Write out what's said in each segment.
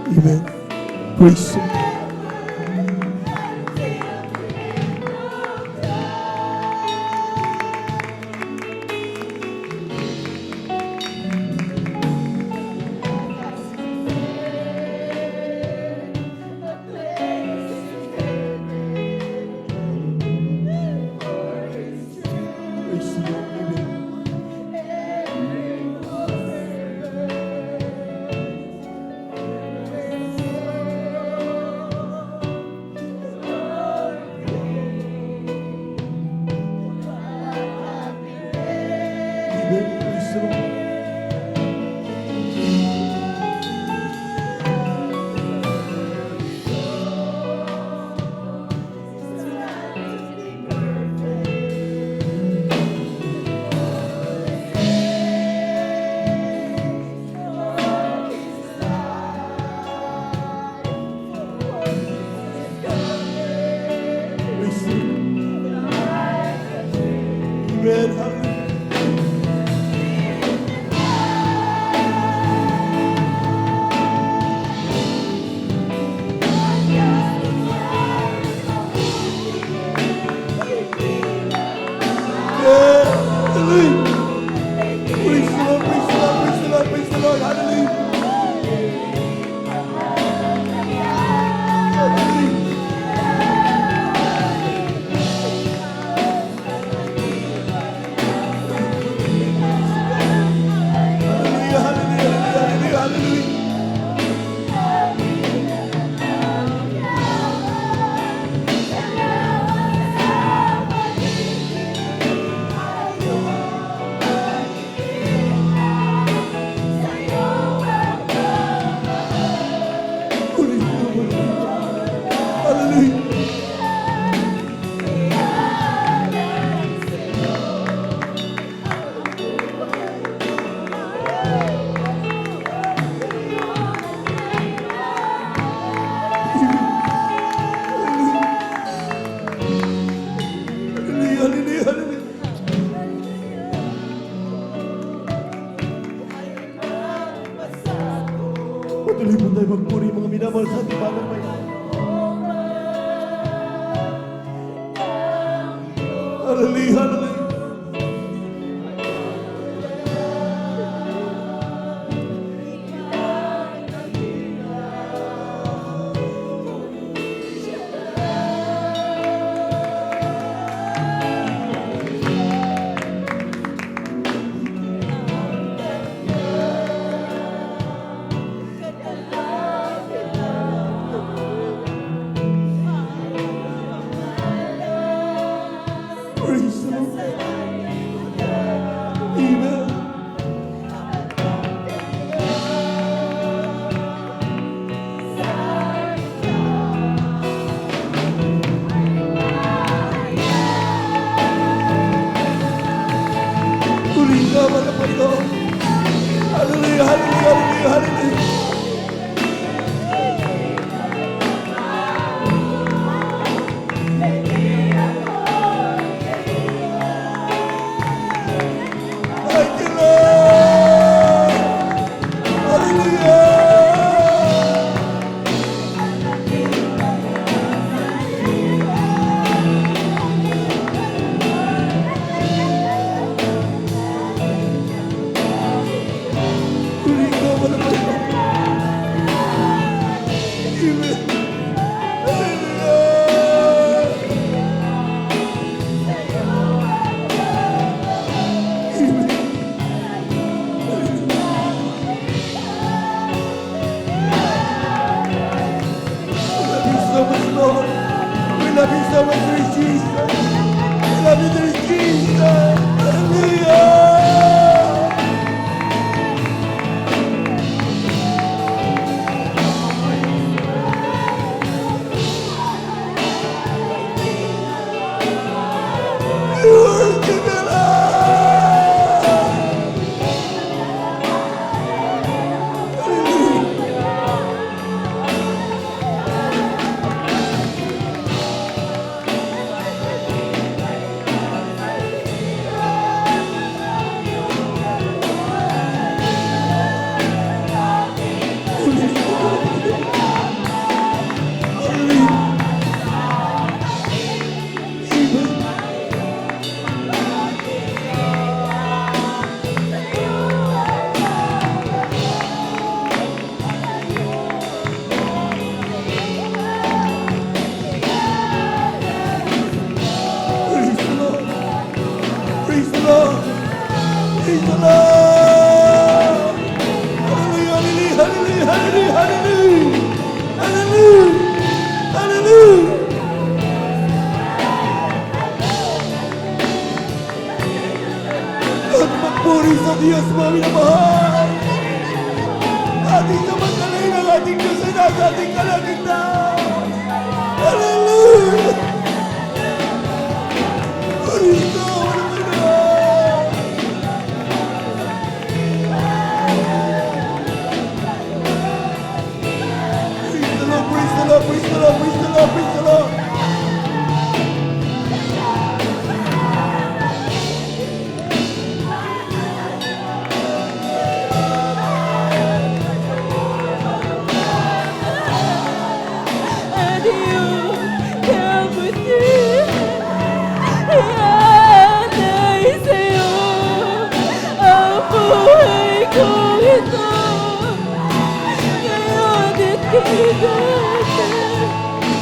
Amen. Praise Him. Praise the Lord. Amen. Praise the Lord. Praise the Lord. Amen. Hallelujah. Hallelujah. Praise the Lord, praise the Lord, praise the Lord, praise the Lord. Hallelujah. Hallelujah, hallelujah, hallelujah, hallelujah. Hallelujah. Hallelujah, hallelujah. Patuloy po tayo magpuri mga minamahal sa ating Father may. Hallelujah, hallelujah. Praise the Lord. Amen. Puri ka mga Panginoon. Hallelujah, hallelujah, hallelujah, hallelujah. Thank you, Lord. Hallelujah. Puri ka mga Panginoon. Amen. We love you so much, Lord Jesus. We love you, Lord Jesus. Hallelujah. You worship the Lord. hallelujah, hallelujah, hallelujah, hallelujah. At magpuri sa Diyos mo, minamahal. Ating samantalay ng ating Diyos ay nasa ating kalagitnaan. Hallelujah! Praise the Lord, hallelujah! Praise the Lord, praise the Lord, praise the Lord, praise the Lord, praise the Lord!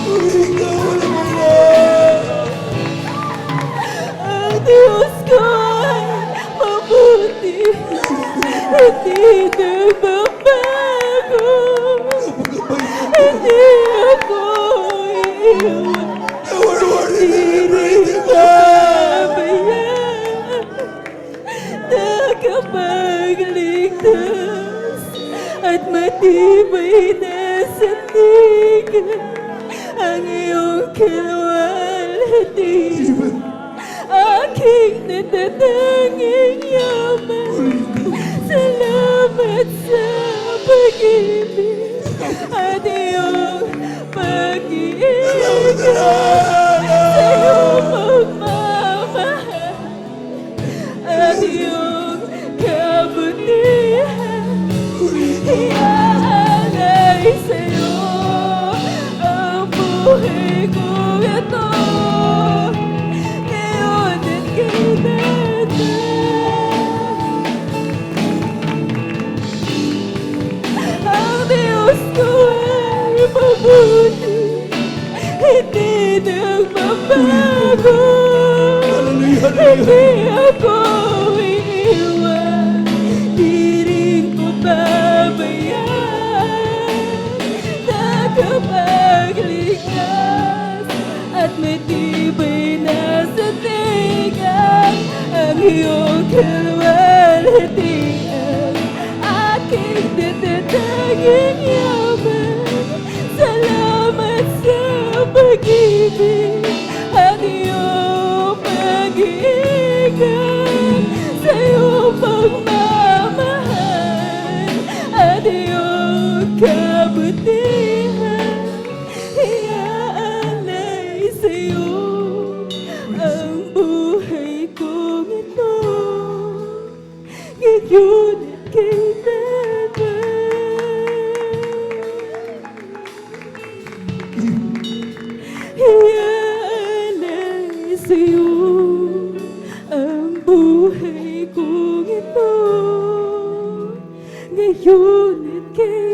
Praise the Lord, hallelujah! Ang Diyos ko ay mabuti, hindi nagbabago, hindi ako iiwan, hindi pabayaan, nakapagligtas at matibay na sandigan ang iyong kalwalhatian. Aking natatanging yaman, salamat sa pag-ibig at iyong pag-iingat. Sa'yo magmamahal at iyong kabutihan. Iaalay sa'yo ang buhay ko ito. Ang Diyos ko ay mabuti, hindi nagbabago, hindi ako iiwan, di rin ko babayaan, nakapagligtas at may tibay na sandigan ang iyong kalwalhatian. Aking natatanging yaman, salamat sa pag-ibig at iyong pag-iingat. Sa'yo pagmamahal at iyong kabutihan. Iaalay sa'yo ang buhay kong ito, ngayon at kailanman. Iaalay sa'yo ang buhay kong ito, ngayon at kailanman.